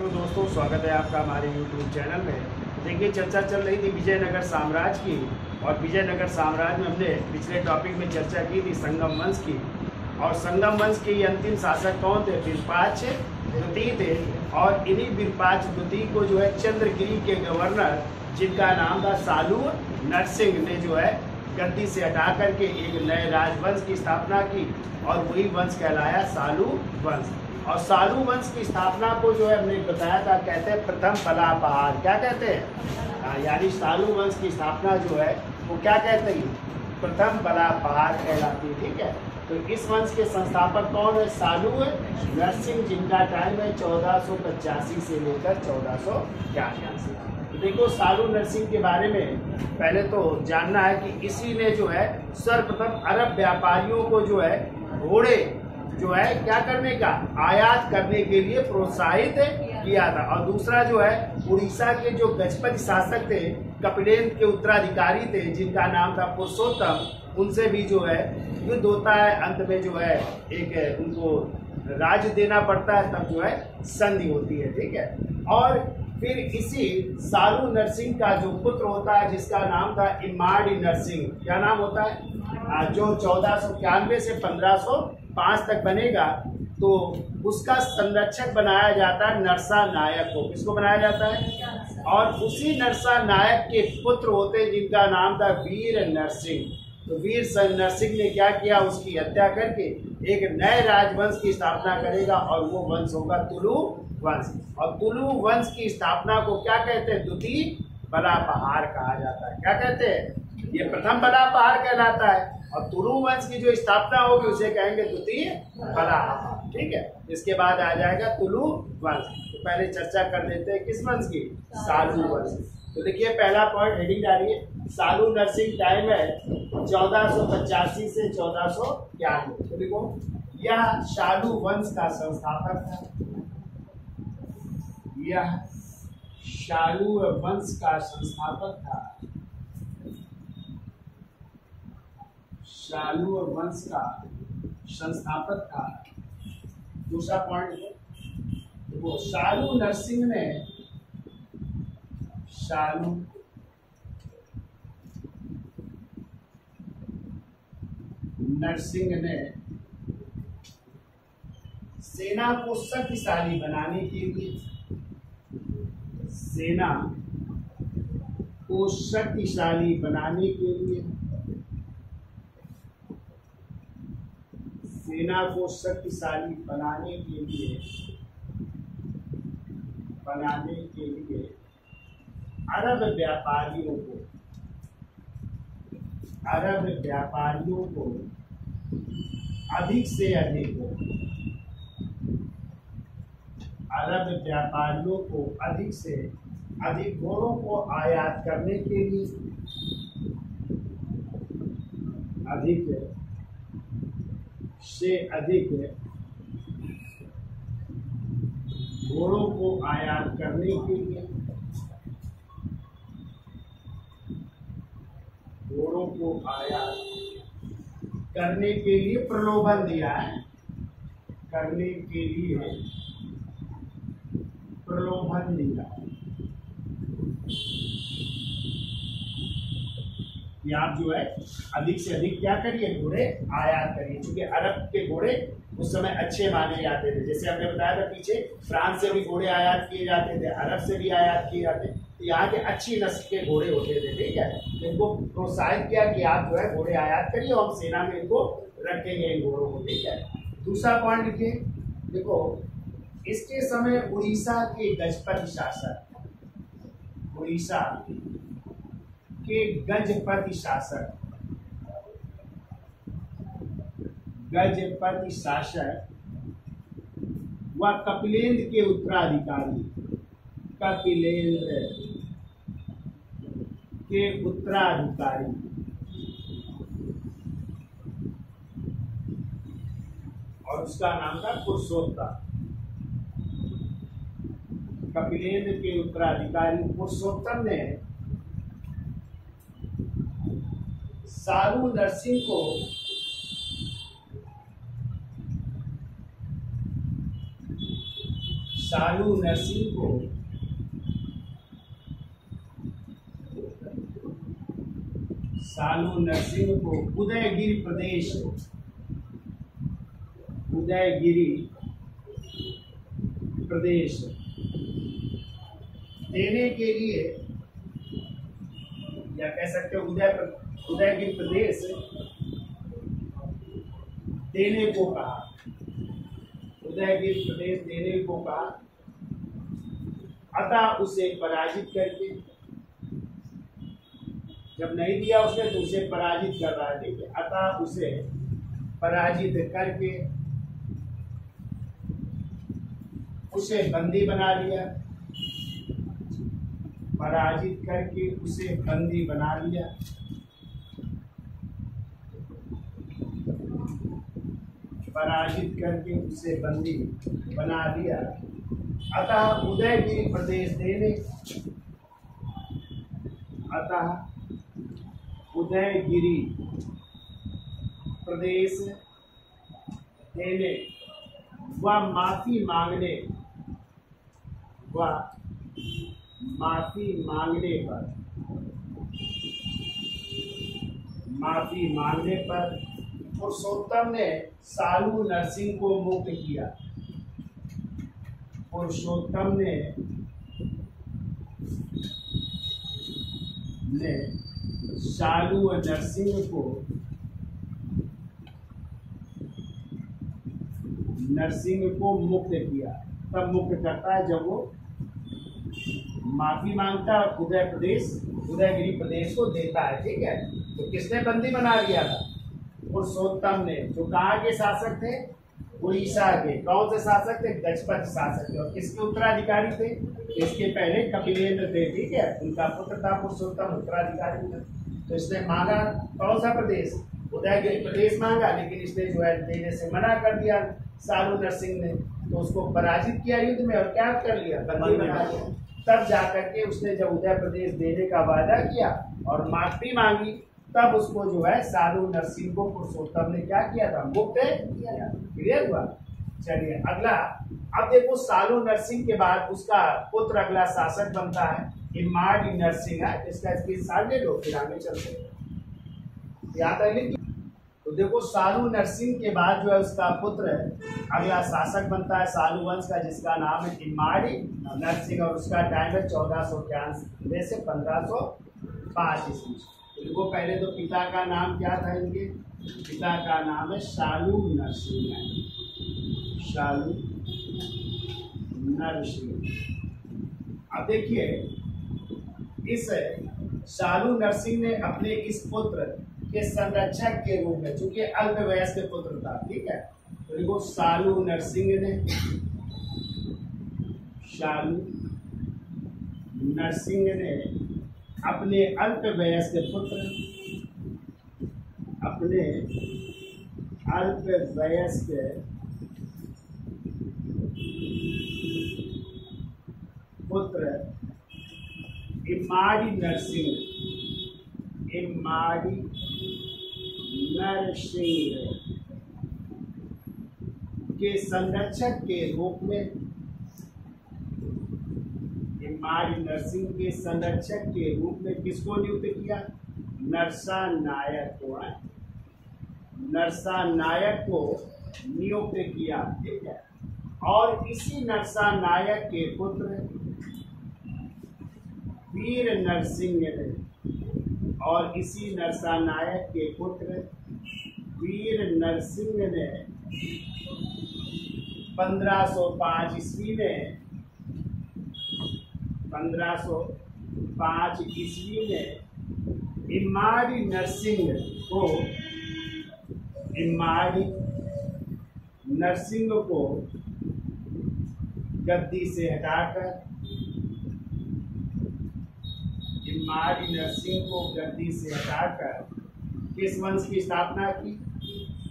Hello दोस्तों, स्वागत है आपका हमारे YouTube चैनल में। देखिए, चर्चा चल रही थी विजयनगर साम्राज्य की, और विजयनगर साम्राज्य में हमने पिछले टॉपिक में चर्चा की थी संगम वंश की। और संगम वंश के अंतिम शासक कौन थे? विरूपाक्ष द्वितीय थे। और इन्हीं विरूपाक्ष द्वितीय को जो है चंद्रगिरी के गवर्नर, जिनका नाम था सालू नरसिंह, ने जो है गद्दी से हटा करके एक नए राजवंश की स्थापना की, और वही वंश कहलाया सालू वंश। और सालू वंश की स्थापना को जो है हमने बताया था, कहते हैं प्रथम पलापहार। क्या कहते हैं? यानी सालू वंश की स्थापना जो है वो क्या कहते हैं? प्रथम पलापहार कहलाती है। ठीक है, तो इस वंश के संस्थापक कौन है? सालू नरसिंह, जिनका टाइम है 1485 से लेकर 1481। तो देखो, सालू नरसिंह के बारे में पहले तो जानना है कि इसी ने जो है सर्वप्रथम अरब व्यापारियों को जो है घोड़े जो है क्या करने का, आयात करने के लिए प्रोत्साहित किया था। और दूसरा जो है उड़ीसा के जो गजपति शासक थे, कपिलेंद्र के उत्तराधिकारी थे, जिनका नाम था पुरुषोत्तम, उनसे भी जो है युद्ध होता है। अंत में जो है एक उनको राज्य देना पड़ता है, तब जो है संधि होती है। ठीक है, और फिर इसी सालू नरसिंह का जो पुत्र होता है, जिसका नाम था इमाड़ी नरसिंह, क्या नाम होता है, जो 1491 से 1505 तक बनेगा, तो उसका संरक्षक बनाया जाता है नरसा नायक को। किसको बनाया जाता है? और उसी नरसा नायक के पुत्र होते हैं, जिनका नाम था वीर नरसिंह। तो वीर नरसिंह ने क्या किया? उसकी हत्या करके एक नए राजवंश की स्थापना करेगा, और वो वंश होगा तुलु वंश। और तुलु वंश की स्थापना को क्या कहते हैं? द्वितीय पलापहार कहा जाता है। क्या कहते हैं? ये प्रथम पलापहार कहलाता है, और तुलु वंश की जो स्थापना होगी उसे कहेंगे द्वितीय पलापहार। ठीक है, इसके बाद आ जाएगा तुलु वंश। तो पहले चर्चा कर लेते हैं किस वंश की? सालू वंश। तो देखिए, पहला पॉइंट हेडिंग डालिए, सालू नरसिंह टाइम है 1485 से 1491। तो देखो, यह सालू वंश का संस्थापक था। यह सालू वंश का संस्थापक था। सालू वंश का संस्थापक था। दूसरा पॉइंट देखो, सालू नरसिंह ने सेना को शक्तिशाली बनाने के लिए, सेना को शक्तिशाली बनाने के लिए, सेना को शक्तिशाली बनाने के लिए अरब व्यापारियों को अधिक से अधिक, अरब व्यापारियों को अधिक से अधिक घोड़ों को आयात करने के लिए, अधिक से अधिक घोड़ों को आयात करने के लिए, घोड़ों को आयात करने के लिए प्रलोभन दिया है, करने के लिए प्रलोभन दिया कि आप जो है अधिक से अधिक क्या करिए, घोड़े आयात करिए। क्योंकि अरब के घोड़े उस समय अच्छे माने जाते थे। जैसे हमने बताया था पीछे, फ्रांस से भी घोड़े आयात किए जाते थे, अरब से भी आयात किए जाते, तो यहाँ के अच्छी नस्ल के घोड़े होते थे। ठीक है, इनको प्रोत्साहित किया कि आप जो है घोड़े आयात करिए, और हम सेना में इनको रखेंगे, इन घोड़ों को। ठीक है, दूसरा पॉइंट लिखिए। देखो, इसके समय उड़ीसा के गजपति शासक, उड़ीसा के गजपति शासक व कपिलेंद्र के उत्तराधिकारी, कपिलेंद्र के उत्तराधिकारी, और उसका नाम था पुरुषोत्तम। कपिलेंद्र के उत्तराधिकारी पुरुषोत्तम ने सालू नरसिंह को शालू नरसिंह को उदयगिरी प्रदेश देने के लिए, या कह सकते हो उदयगिरी प्रदेश देने को कहा। उदयगिरी प्रदेश देने को कहा। अतः उसे पराजित करके, जब नहीं दिया उसने तो उसे पराजित कर रहा है। देखिए, अतः उसे पराजित करके उसे बंदी बना लिया। पराजित करके उसे बंदी बना लिया। पराजित करके उसे बंदी बना लिया। अतः उदयगिरी प्रदेश देने, उदयगिरी प्रदेश देने व माफी मांगने पर पुरुषोत्तम ने शालू नरसिंह को मुक्त किया। पुरुषोत्तम ने शालू नरसिंह को मुक्त किया। तब मुक्त करता है जब वो माफी मांगता है, उदयगिरी प्रदेश को देता है। ठीक है, तो किसने बंदी बना लिया था? पुरुषोत्तम ने, जो कहाँ के शासक थे? उड़ीसा के। कौन से शासक थे? गजपति शासक थे। और किसके उत्तराधिकारी थे? इसके पहले कपिलेंद्र थे। ठीक है, उनका पुत्र था पुरुषोत्तम, उत्तराधिकारी था। तो इसने मांगा कौन सा प्रदेश? उदयगिरी प्रदेश मांगा, लेकिन इसने जो है देने से मना कर दिया शालू नरसिंह ने। तो उसको पराजित किया युद्ध में और क्या कर लिया? बंदी बना लिया। तब जाकर के उसने जब उदय प्रदेश देने का वादा किया और माफी मांगी, तब उसको जो है शालू नरसिंह को पुरुषोत्तम ने क्या किया था? मुक्त किया। क्लियर हुआ? चलिए अगला। अब देखो, शालू नरसिंह के बाद उसका पुत्र अगला शासक बनता है इमाड़ी नरसिंह है। इसका स्क्रीनशॉट ले लो, फिर आगे चलते हैं। याद है? तो देखो, शालू नरसिंह के बाद जो है उसका पुत्र अगला शासक बनता है शालू वंश का, जिसका नाम है इमाड़ी नरसिंह, और उसका टाइम है 1491 से 1505 ईस्वी। देखो, पहले तो पिता का नाम क्या था? इनके पिता का नाम है शालू नरसिंह है। शालू नरसिंह। अब देखिए, इस शालू नरसिंह ने अपने इस पुत्र के संरक्षक के रूप में, चूंकि अल्पवयस्क पुत्र था, ठीक है, तो देखो शालू नरसिंह ने अपने अल्पवयस्क पुत्र इमाड़ी नरसिंह के संरक्षक के रूप में, इमाड़ी नरसिंह के संरक्षक के रूप में किसको नियुक्त किया? नरसा नायक को नियुक्त किया। ठीक है, और इसी नरसा नायक के पुत्र वीर नरसिंह ने, और इसी नरसा नायक के पुत्र वीर नरसिंह ने 1505 ईस्वी में 1505 ईस्वी में इमाड़ी नरसिंह को गद्दी से हटाकर, इमाड़ी नरसिंह को गद्दी से हटाकर किस वंश की स्थापना की?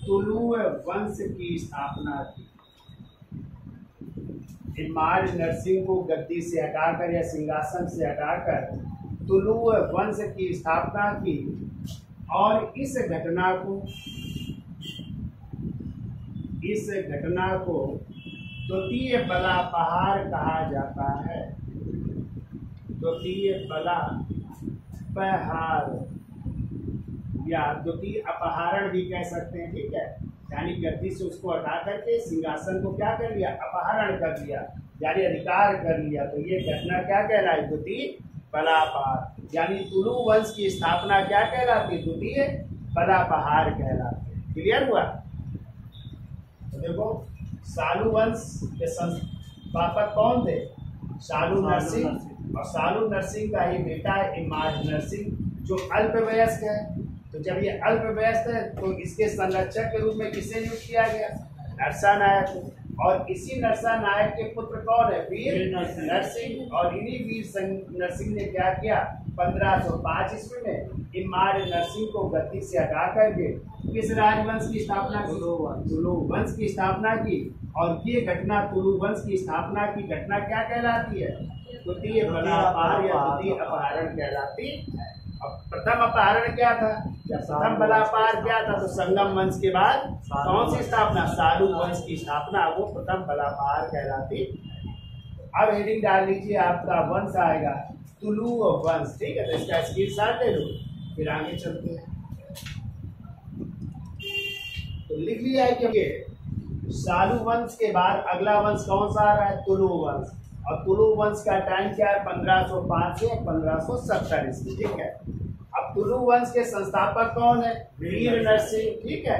तुलुव वंश की स्थापना की। इमाड़ी नरसिंह को गद्दी से हटाकर या सिंहासन से हटाकर तुलुव वंश की स्थापना की, और इस घटना को द्वितीय बला पहाड़ कहा जाता है। द्वितीय बला पहाड़ या द्वितीय अपहरण भी कह सकते हैं, ठीक है। यानी गद्दी से उसको हटा करके सिंहासन को क्या कर लिया, अपहरण कर लिया, यानी अधिकार कर लिया। तो ये घटना क्या कहलाई, द्वितीय बला पहाड़। यानी तुलु वंश की स्थापना क्या कहलाती, द्वितीय बला पहाड़ कहलाती। क्लियर हुआ। तो देखो सालू वंश के संस्थापक कौन थे, सालू नरसिंह। और सालू नरसिंह का ही बेटा है इमाज नरसिंह, जो अल्पवयस्क है। तो जब ये अल्पवयस्क है तो इसके संरक्षक के रूप में किसे नियुक्त किया गया, नरसा नायक। और इसी नरसा नायक के पुत्र कौन है, वीर नरसिंह। और इन्हीं वीर नरसिंह ने क्या किया, 1505 ईस्वी में इमाड़ नरसिंह को गद्दी से हटा करके किस राजवंश की स्थापना की, तुलु वंश की स्थापना की। और ये घटना तुलु वंश की स्थापना की घटना क्या कहलाती है, द्वितीय बला पहाड़ या द्वितीय अपहरण कहलाती है। अब प्रथम अपहरण क्या था, या प्रथम बला पहाड़ क्या था, तो संगम वंश के बाद कौन सी स्थापना, सालू वंश की स्थापना, वो प्रथम बला पहाड़ कहलाती। अब हेडिंग डाल लीजिए, आपका वंश आएगा तुलु वंश, ठीक है। तो इसका स्क्रीनशॉट ले लो, फिर आगे चलते हैं। तो लिख लिया है कि सालू वंश के बाद अगला वंश कौन सा आ रहा है, तुलु वंश। और तुलु वंश का टाइम क्या है, 1505 से 1570 ईस्वी, ठीक है। अब तुलु वंश के संस्थापक कौन है, वीर नरसिंह, ठीक है।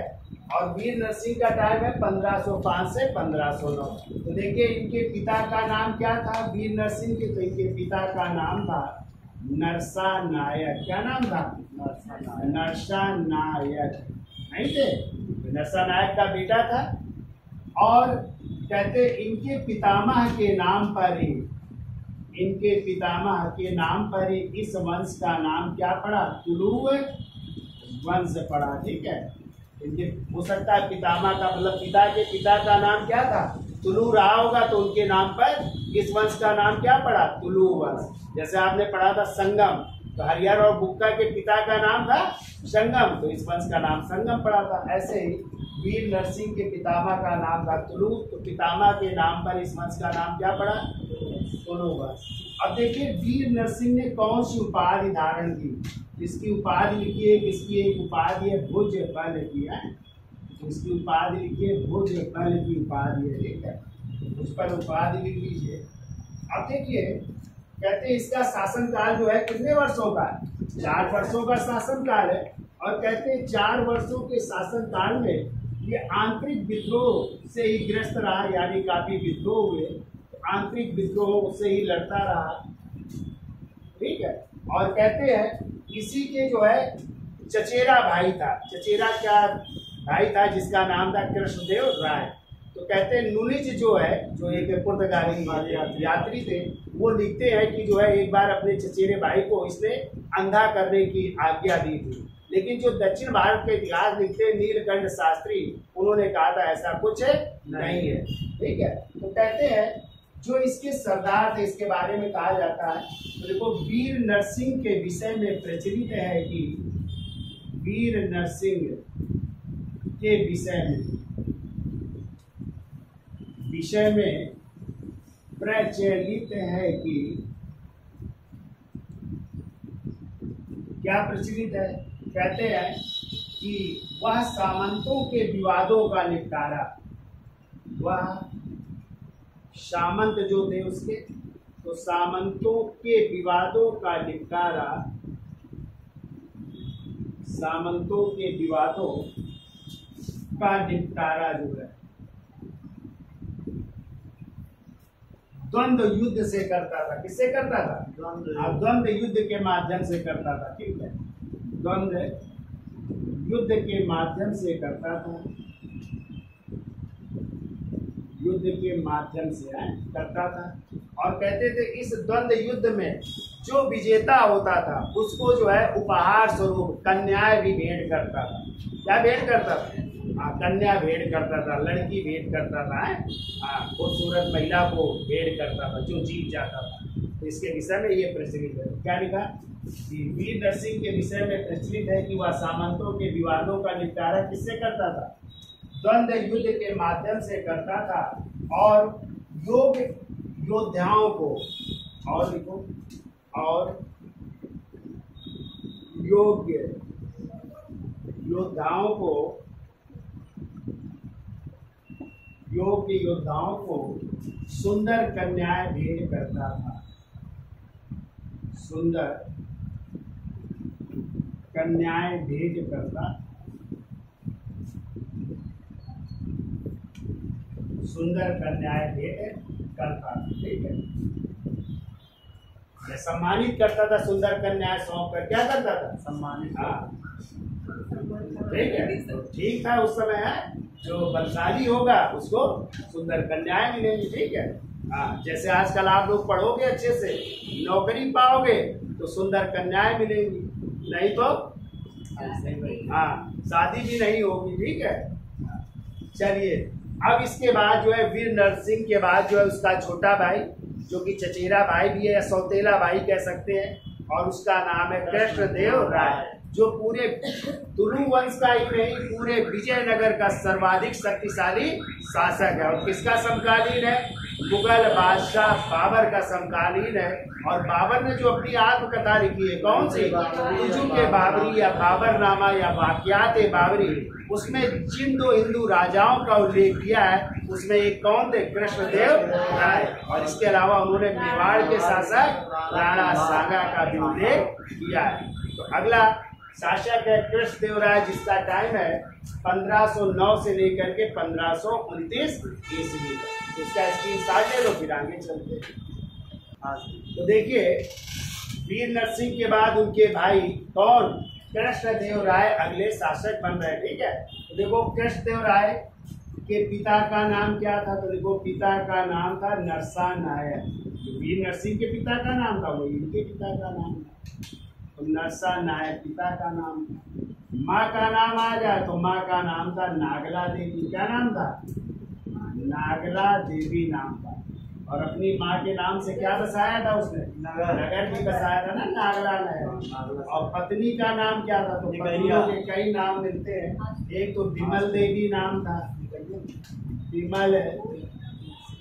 और वीर नरसिंह का टाइम है 1505 से 1509। तो देखिए इनके पिता का नाम क्या था, वीर नरसिंह के, तो इनके पिता का नाम था नरसा नायक। क्या नाम था, नरसा नायक, नहीं थे, नरसा नायक का बेटा था। और कहते इनके पितामह के नाम पर ही, इनके पितामह के नाम पर ही इस वंश का नाम क्या पड़ा, तुलु वंश पड़ा, ठीक है। इनके हो सकता है पितामह का मतलब पिता के पिता का नाम क्या था, तुलु रहा होगा, तो उनके नाम पर इस वंश का नाम क्या पड़ा, तुलु वंश। जैसे आपने पढ़ा था संगम, तो हरिहर और बुक्का के पिता का नाम था संगम, तो इस वंश का नाम संगम पड़ा था। ऐसे ही वीर नरसिंह के पितामह का नाम था तुलु, तो पितामह के नाम पर इस वंश का नाम क्या पड़ा, तुलु वंश। अब देखिए वीर नरसिंह ने कौन सी उपाधि धारण की, इसकी उपाधि लिखी है, इसकी एक उपाधि है भुज बल की है, इसकी उपाधि लिखी है भुज बल की उपाधि है, ठीक है। उस पर उपाधि लिख लीजिए। अब देखिए कहते हैं इसका शासन काल जो है कितने वर्षों का है, 4 वर्षों का शासन काल है। और कहते हैं 4 वर्षों के शासन काल में ये आंतरिक विद्रोह से ही ग्रस्त रहा, यानी काफी विद्रोह हुए, आंतरिक विद्रोह से ही लड़ता रहा, ठीक है। और कहते हैं इसी के जो है चचेरा भाई था, चचेरा क्या भाई था, जिसका नाम था कृष्णदेव राय। तो कहते हैं नुनिज जो है, जो एक पुर्तगाली यात्री थे, वो लिखते हैं कि जो है एक बार अपने चचेरे भाई को इसने अंधा करने की आज्ञा दी थी। लेकिन जो दक्षिण भारत के इतिहास लिखते हैं नीलकंठ शास्त्री, उन्होंने कहा था ऐसा कुछ नहीं है, ठीक है। तो कहते हैं जो इसके सरदार थे, इसके बारे में कहा जाता है। तो देखो वीर नरसिंह के विषय में प्रचलित है कि वीर नरसिंह के विषय में प्रचलित है कि क्या प्रचलित है, कहते हैं कि वह सामंतों के विवादों का निपटारा, वह सामंत जो थे उसके, तो सामंतों के विवादों का निपटारा, सामंतों के विवादों का निपटारा जो है द्वंद्व युद्ध से करता था। किससे करता था, द्वंद्व युद्ध के माध्यम से करता था, ठीक है। द्वंद्व युद्ध के माध्यम से करता था, युद्ध के माध्यम से करता था। और कहते थे इस द्वंद्व युद्ध में जो विजेता होता था उसको जो है उपहार स्वरूप कन्याएं भी भेंट करता था। क्या भेंट करता था, कन्या भेंट करता था, लड़की भेंट करता था, खूबसूरत महिला को भेंट करता था जो जीत जाता था। तो इसके विषय में ये प्रचलित है। क्या लिखा, वीर नरसिंह के विषय में प्रचलित है कि वह सामंतों के विवादों का निपटारा किससे करता था, द्वंद्व युद्ध के माध्यम से करता था। और योग योद्धाओं को, और लिखो, और योग्य योद्धाओं को, योग के योद्धाओं को सुंदर कन्याएं भेंट करता था। सुंदर कन्याएं भेंट करता, सुंदर कन्याएं भेंट करता, ठीक है। सम्मानित करता था, सुंदर कन्याएं सौंप कर क्या करता था? सम्मानित। हाँ ठीक है, तो ठीक था उस समय है, जो बलशाली होगा उसको सुंदर कन्याएं मिलेंगी, ठीक है। हाँ, जैसे आजकल आप लोग पढ़ोगे अच्छे से, नौकरी पाओगे तो सुंदर कन्याएं मिलेंगी, नहीं तो हाँ शादी भी नहीं होगी, ठीक है। चलिए, अब इसके बाद जो है वीर नरसिंह के बाद जो है उसका छोटा भाई, जो कि चचेरा भाई भी है या सौतेला भाई कह सकते हैं, और उसका नाम है कृष्णदेव राय, जो पूरे तुलु वंश का ही नहीं, पूरे विजयनगर का सर्वाधिक शक्तिशाली शासक है। और किसका समकालीन है? मुगल बादशाह बाबर का समकालीन है। और बाबर ने जो अपनी आत्मकथा लिखी है, कौन सी? तुजुक के बाबरी या बाबरनामा या वाक़ियात बाबरी, उसमें जिन दो हिंदू राजाओं का उल्लेख किया है उसमें एक कौन थे? कृष्णदेव राय। और इसके अलावा उन्होंने मेवाड़ के शासक राणा सांगा का भी उल्लेख किया है। तो अगला शासक है कृष्णदेव राय, जिसका टाइम है 1509 से लेकर के 1529 ईस्वी तक। इसका स्क्रीनशॉट ले लो, फिर आगे चलते हैं। तो देखिए, वीर नरसिंह के बाद उनके भाई कौन? कृष्णदेव राय अगले शासक बन रहे, ठीक है। तो देखो, कृष्णदेव राय के पिता का नाम क्या था? तो देखो, पिता का नाम था नरसा नायक। वीर नरसिंह के पिता का नाम था वही इनके पिता का नाम था, तो नरसा नायक पिता का नाम था। माँ का नाम आ जाए तो माँ का नाम था नागला देवी। क्या नाम था? नागला देवी नाम था। और अपनी माँ के नाम से क्या बसाया था उसने? नगर भी बसाया था ना, नागला नगर। और पत्नी का नाम क्या था? तो पत्नियों के कई नाम मिलते हैं। एक तो विमल देवी नाम था, विमल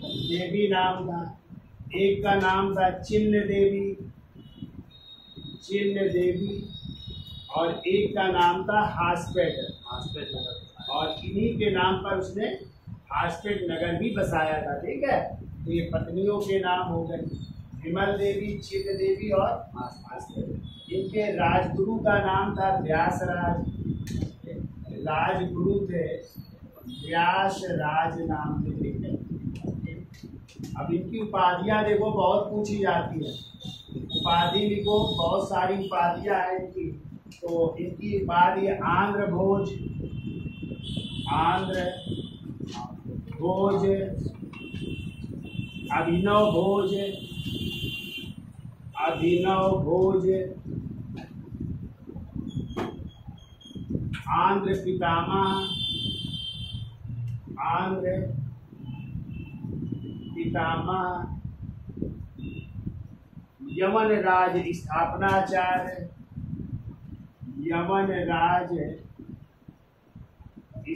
देवी नाम था। एक का नाम था चिन्ह देवी, चिन्ह देवी। और एक का नाम था हासपेट नगर। और इन्हीं के नाम पर उसने हासपेट नगर भी बसाया था, ठीक है। तो ये पत्नियों के नाम हो गए, विमल देवी, चिन्ह देवी और हासपेट। इनके राजगुरु का नाम था व्यासराज, राजगुरु थे व्यासराज नाम थे, ठीक है। अब इनकी उपाधियां देखो बहुत पूछी जाती है, उपाधि लिखो, बहुत सारी उपाधियां हैं इनकी। तो इनकी उपाधि आंध्र भोज, आंध्र भोज, अभिनव भोज, अभिनव भोज, आंध्र पितामह, आंध्र पितामह, यमन राज स्थापनाचार्य, यमन राज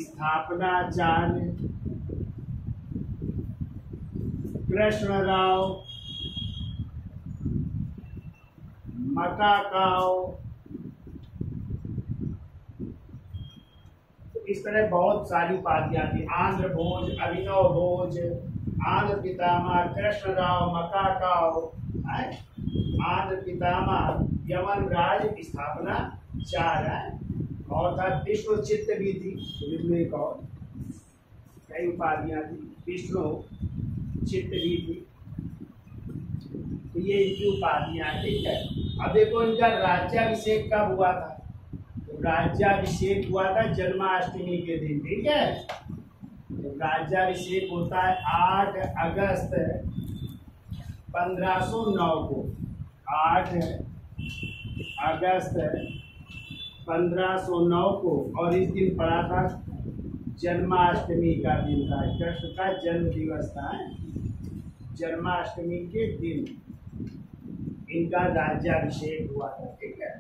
स्थापनाचार्य, कृष्णराव मकाकाव। तो इस तरह बहुत सारी उपाधियां थी। आंध्र भोज, अभिनव भोज, आंध्र पितामह, कृष्णराव मकाकाव, आंध्र पितामह, यमन राज स्थापनाचार्य। और था विष्णु चित्त भी थी, एक और कई उपाधियां थी, विष्णु चित्त भी थी। तो ये इनकी उपाधियां, ठीक है। अब देखो, इनका राज्याभिषेक कब हुआ था? तो राज्याभिषेक हुआ था जन्माष्टमी के दिन, ठीक है। तो राज्याभिषेक होता है 8 अगस्त 1509 को, 8 अगस्त 1509 को। और इस दिन पड़ा था जन्माष्टमी का दिन था, कृष्ण का जन्म दिवस था। जन्माष्टमी के दिन इनका राज्याभिषेक हुआ था, ठीक है।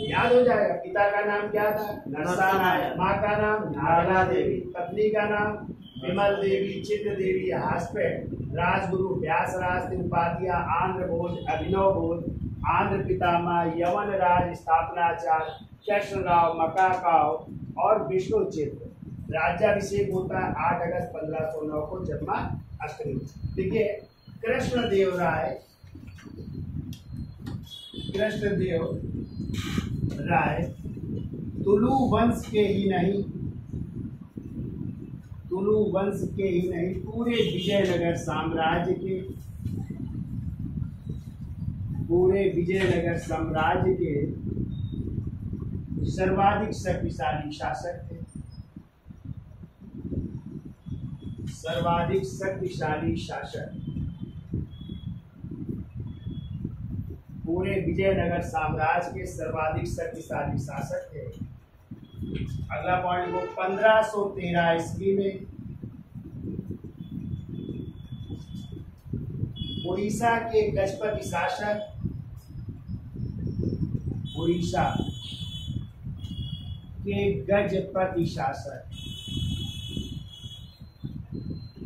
याद हो जाएगा। पिता का नाम क्या था? नरसानायक। माँ का नाम नागला देवी। पत्नी का नाम विमल देवी, चित्र देवी, हास्पे, राजगुरु व्यासराज, त्रिपादिया, आंध्र भोज, अभिनव भोज, आंध्र पितामह, यवन राज, स्थापनाचार्य, कृष्णराव, मकाकाव और विष्णु चित्र। राज्याभिषेक होता है 8 अगस्त 1509 को जन्माष्टमी। देखिए कृष्णदेव राय तुलु वंश के ही नहीं, पूरे विजयनगर साम्राज्य के सर्वाधिक शक्तिशाली शासक थे। पूरे विजयनगर साम्राज्य के सर्वाधिक शक्तिशाली शासक थे। अगला पॉइंट को 1513 ईस्वी में उड़ीसा के गजपति शासक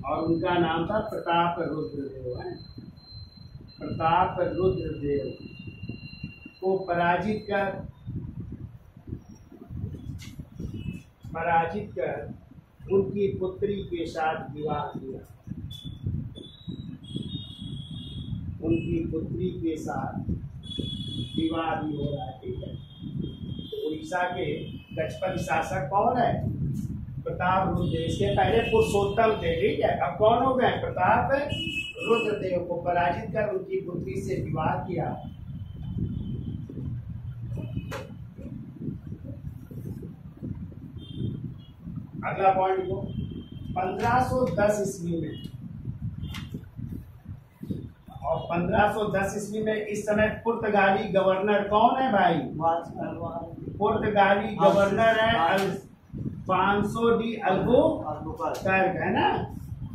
और उनका नाम था प्रताप रुद्रदेव को पराजित कर उनकी पुत्री के साथ विवाह किया। विवाह भी हो रहा है, ठीक है। तो उड़ीसा के गजपति शासक कौन है? प्रताप रुद्रदेव। इसके पहले पुरुषोत्तम थे, ठीक है। अब कौन हो गए? प्रताप रुद्रदेव को पराजित कर उनकी पुत्री से विवाह किया। अगला पॉइंट को 1510 ईस्वी में, और 1510 ईस्वी में इस समय पुर्तगाली गवर्नर कौन है भाई? पुर्तगाली गवर्नर है अल्फांसो डी अल्बुकर्क, है ना।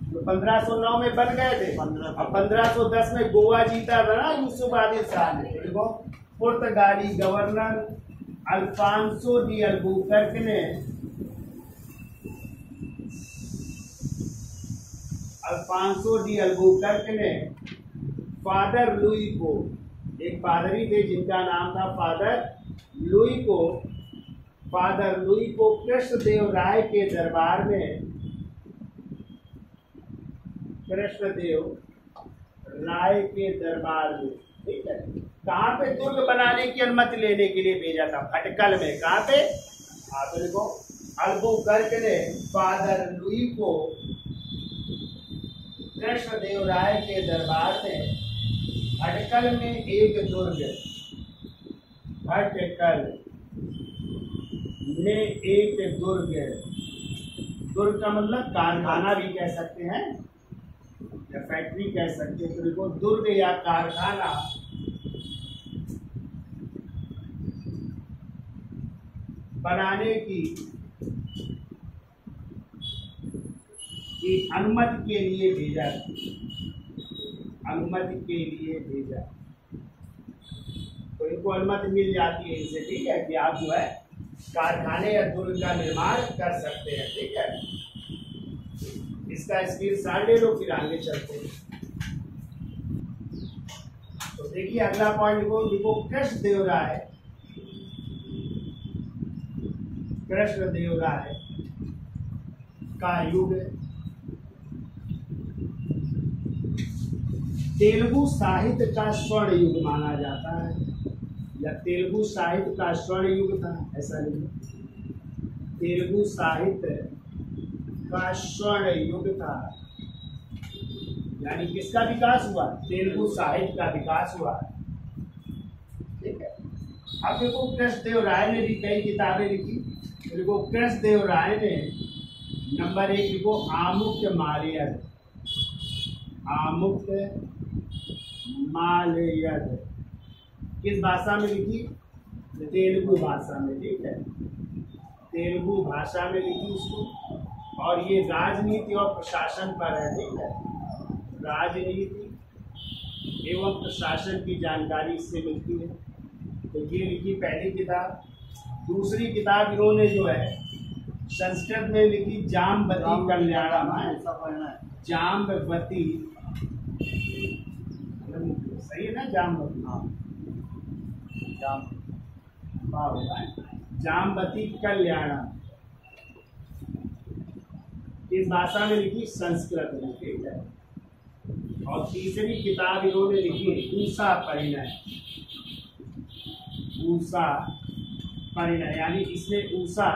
तो 1509 में बन गए थे और 1510 में गोवा जीता था ना यूसुफ आदिल शाह ने। देखो पुर्तगाली गवर्नर अल्फांसो डी अल्बुकर्क ने फादर लुई को, एक पादरी थे जिनका नाम था फादर लुई को कृष्णदेव राय के दरबार में ठीक है, कहाँ पे दुर्ग बनाने की अनुमति लेने के लिए भेजा था? भटकल में। कहाँ पे? आप देखो अल्बुकर्क ने फादर लुई को कृष्णदेव राय के दरबार में भटकल में एक दुर्ग का मतलब कारखाना भी कह सकते हैं या फैक्ट्री कह सकते हैं। तो दुर्ग या कारखाना बनाने की अनुमति के लिए भेजा। तो इनको अनुमति मिल जाती है इनसे, ठीक है, कि आप जो है कारखाने या दुर्ग का निर्माण कर सकते हैं, ठीक है। इसका स्क्रीनशॉट ले लो, फिर आगे चलते हैं। तो देखिए अगला पॉइंट को देखो, कृष्णदेव राय का युग तेलुगु साहित्य का स्वर्ण युग माना जाता है, या तेलुगु साहित्य का स्वर्ण युग था, ऐसा नहीं। तेलुगु साहित्य का स्वर्ण युग था, यानी किसका विकास हुआ? तेलुगु साहित्य का विकास हुआ, ठीक है। अब देखो कृष्णदेव राय ने भी कई किताबें लिखी। देखो कृष्णदेव राय ने नंबर 1 लिखो आमुक्त मालयद, किस भाषा में लिखी? तेलुगु भाषा में, ठीक है, तेलुगु भाषा में लिखी उसको। और ये राजनीति और प्रशासन पर है, ठीक है। राजनीति एवं प्रशासन की जानकारी इससे मिलती है। तो ये लिखी पहली किताब। दूसरी किताब इन्होंने जो है संस्कृत में लिखी जाम्बवती कल्याणम है। जाम्बवती, सही है ना? जाम्बवती, जाम्बवती कल्याणम इस भाषा में लिखी, संस्कृत में, ठीक है। और तीसरी किताब इन्होंने लिखी उषा परिणय। उषा परिणय यानी इसमें उषा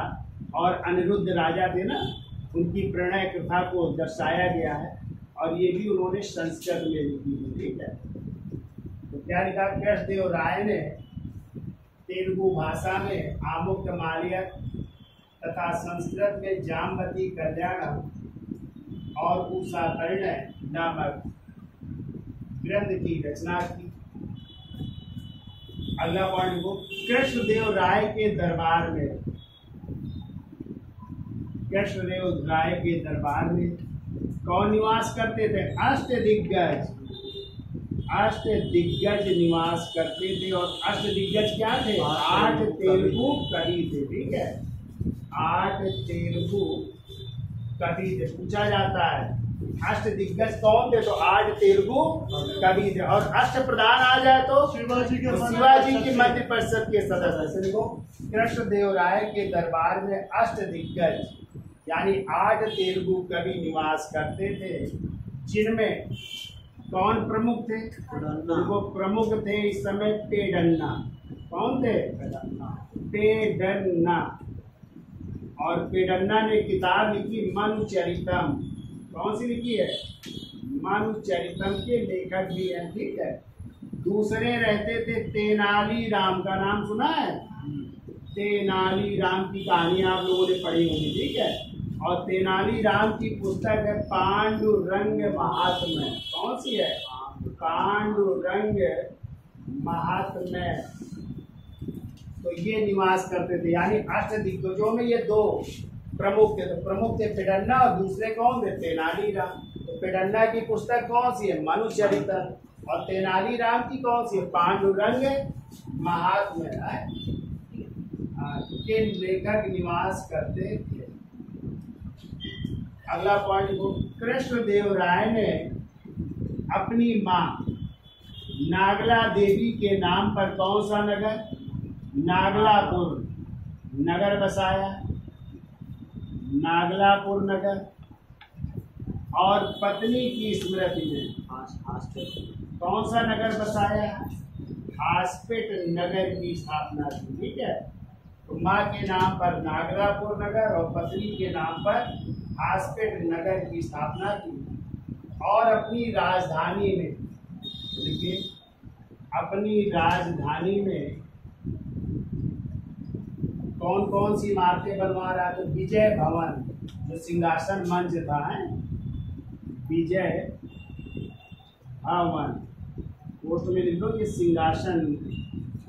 और अनिरुद्ध राजा थे ना, उनकी प्रणय कथा को दर्शाया गया है, और ये भी उन्होंने संस्कृत में लिखी है, ठीक है। तो क्या लिखा? कृष्णदेव राय ने तेलुगु भाषा में आमुक्तमाल्यद तथा संस्कृत में जाम्बवती कल्याणम और उषा परिणय नामक ग्रंथ की रचना की। अगला पॉइंट को, कृष्णदेव राय के दरबार में, कृष्णदेव राय के दरबार में कौन निवास करते थे? अष्टदिग्गज। अष्टदिग्गज निवास करते थे। और अष्टदिग्गज क्या थे? 8 तेलुगु कवि थे, ठीक है। 8 तेलुगु कवि थे। पूछा जाता है अष्टदिग्गज कौन थे? तो 8 तेलुगु कवि थे। और अष्ट प्रधान आ जाए तो शिवाजी की मंत्रि परिषद के सदस्य। देखो, कृष्णदेव राय के दरबार में अष्टदिग्गज यानी 8 तेलुगु कवि निवास करते थे, जिनमें कौन प्रमुख थे? वो प्रमुख थे इस समय पेडन्ना। कौन थे? पेडन्ना। और पेडन्ना ने किताब लिखी मनुचरितम। कौन सी लिखी है? मनुचरितम के लेखक भी हैं, ठीक है। दूसरे रहते थे तेनाली राम। का नाम सुना है? तेनाली राम की कहानी आप लोगों ने पढ़ी होगी, ठीक है। और तेनाली राम की पुस्तक है पांडुरंग महात्म्य। कौन सी है? पांडुरंग महात्म्य। तो ये निवास करते थे, यानी अष्टदिग्गजों में ये 2 प्रमुख थे। तो प्रमुख थे पेडन्ना और दूसरे कौन थे? तेनाली राम। तो पेडन्ना की पुस्तक कौन सी है? मनुचरितम। और तेनाली राम की कौन सी है? पांडुरंग महात्म्य है। के लेखक निवास करते थे। अगला पॉइंट को, कृष्णदेव राय ने अपनी मां नागला देवी के नाम पर कौन सा नगर? नागलापुर नगर बसाया। नागलापुर नगर। और पत्नी की स्मृति में कौन सा नगर बसाया? हास्पेट नगर की स्थापना की, ठीक है। तो माँ के नाम पर नागलापुर नगर और पत्नी के नाम पर हास्पेट नगर की स्थापना की। और अपनी राजधानी में, देखिए, अपनी राजधानी में कौन कौन सी इमारतें बनवा रहा है? तो विजय भवन, जो सिंहासन मंच था, है विजय भवन। पोस्ट में लिख दो कि सिंहासन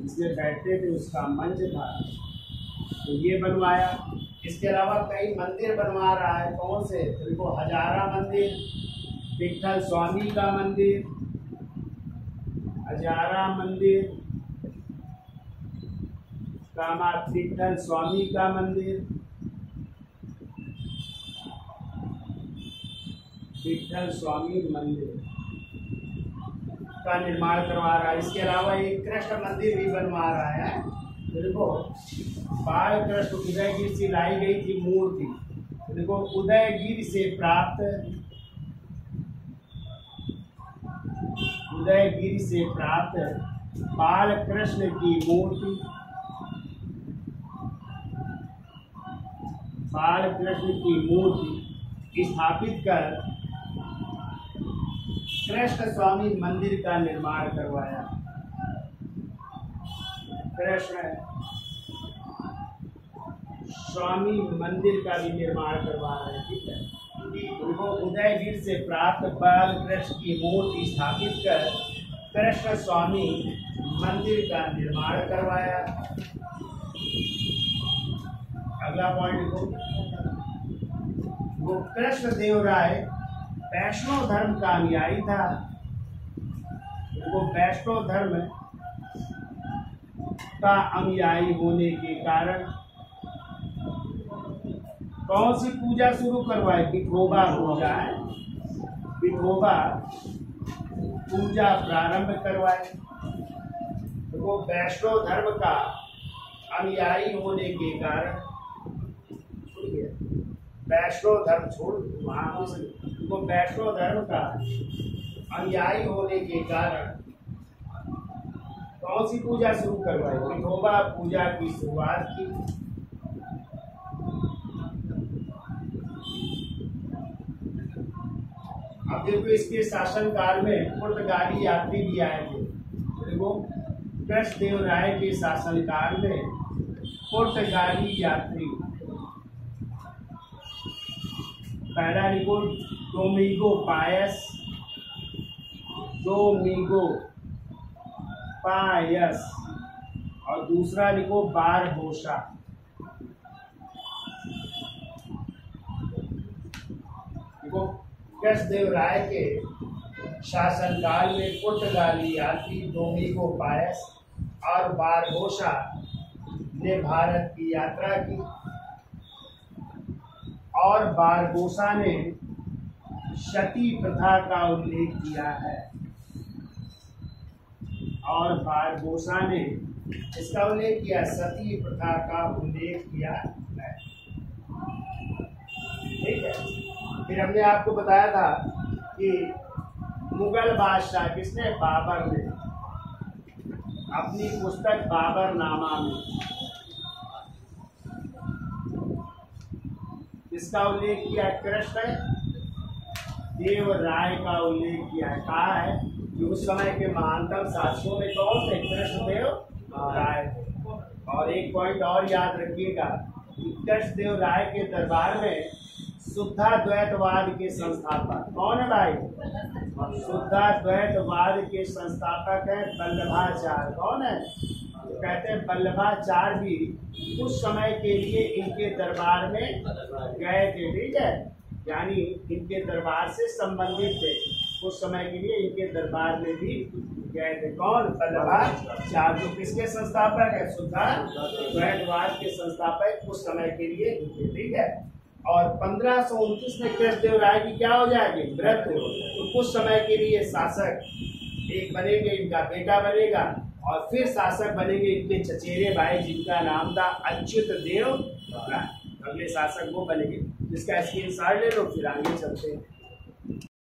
जिसमें बैठते थे उसका मंच था, तो ये बनवाया। इसके अलावा कई मंदिर बनवा रहा है। कौन से? तो देखो, हजारा मंदिर, विठल स्वामी का मंदिर, हजारा मंदिर, विठल स्वामी का मंदिर, विठल स्वामी मंदिर का निर्माण करवा रहा है। इसके अलावा एक कृष्ण मंदिर भी बनवा रहा है। देखो, बाल कृष्ण उदयगिरी से लाई गई थी मूर्ति। देखो, उदयगिरी से प्राप्त बाल कृष्ण की मूर्ति, बाल कृष्ण की मूर्ति स्थापित कर कृष्ण स्वामी मंदिर का निर्माण करवाया। कृष्ण स्वामी मंदिर का भी निर्माण करवा रहे हैं, ठीक है। उनको उदयगिर से प्राप्त बाल कृष्ण की मूर्ति स्थापित कर कृष्ण स्वामी मंदिर का निर्माण करवाया। अगला पॉइंट को, वो कृष्णदेव राय वैष्णव धर्म का अनुयायी था। वो वैष्णव धर्म का अनुयायी होने के कारण कौन सी पूजा शुरू करवाए? विठोबा पूजा है, विठोबा पूजा प्रारंभ करवाए। तो वैष्णव धर्म का अनुयायी होने के कारण, वैष्णव धर्म छोड़ तो वैष्णव धर्म का अनुयायी होने के कारण कौन सी पूजा शुरू करवाई? विठोबा पूजा की शुरुआत की। अब देखो इसके शासनकाल में पुर्तगाली यात्री भी आए थे। देखो कृष्णदेव राय के शासनकाल में पुर्तगाली यात्री, पहला लिखो डोमिंगो पायस, डोमिंगो पायस, और दूसरा लिखो बारबोसा। देखो कृष्णदेव राय के शासनकाल में पुर्तगाली यात्री डोमिंगो पायस और बारबोसा ने भारत की यात्रा की, और बारबोसा ने सती प्रथा का उल्लेख किया है, और बारबोसा ने इसका उल्लेख किया, सती प्रथा का उल्लेख किया है। ठीक है। फिर हमने आपको बताया था कि मुगल बादशाह किसने? बाबर ने अपनी पुस्तक बाबरनामा में इसका उल्लेख किया, कृष्ण देव राय का उल्लेख किया है। कहा है कि उस समय के महानतम शासकों में कौन थे? कृष्णदेव राय थे। और एक पॉइंट और याद रखिएगा कि कृष्णदेव राय के दरबार में शुद्धाद्वैतवाद के संस्थापक कौन है भाई? शुद्धाद्वैतवाद के संस्थापक है वल्लभाचार्य। कौन है? तो कहते हैं वल्लभाचार्य भी उस समय के लिए इनके दरबार में गए थे। ठीक है, यानी इनके दरबार से संबंधित थे, उस समय के लिए इनके दरबार में भी गए थे। कौन? वल्लभाचार्य। जो किसके संस्थापक है? शुद्धाद्वैतवाद के संस्थापक उस समय के लिए। ठीक है। और 1529 में कृष्णदेव राय की क्या हो जाएगी? मृत्यु। तो कुछ समय के लिए शासक एक बनेंगे, इनका बेटा बनेगा, और फिर शासक बनेंगे इनके चचेरे भाई जिनका नाम था अच्युत देव राय। अगले शासक वो बनेंगे, जिसका स्क्रीनशॉट ले लो, फिर आगे चलते हैं।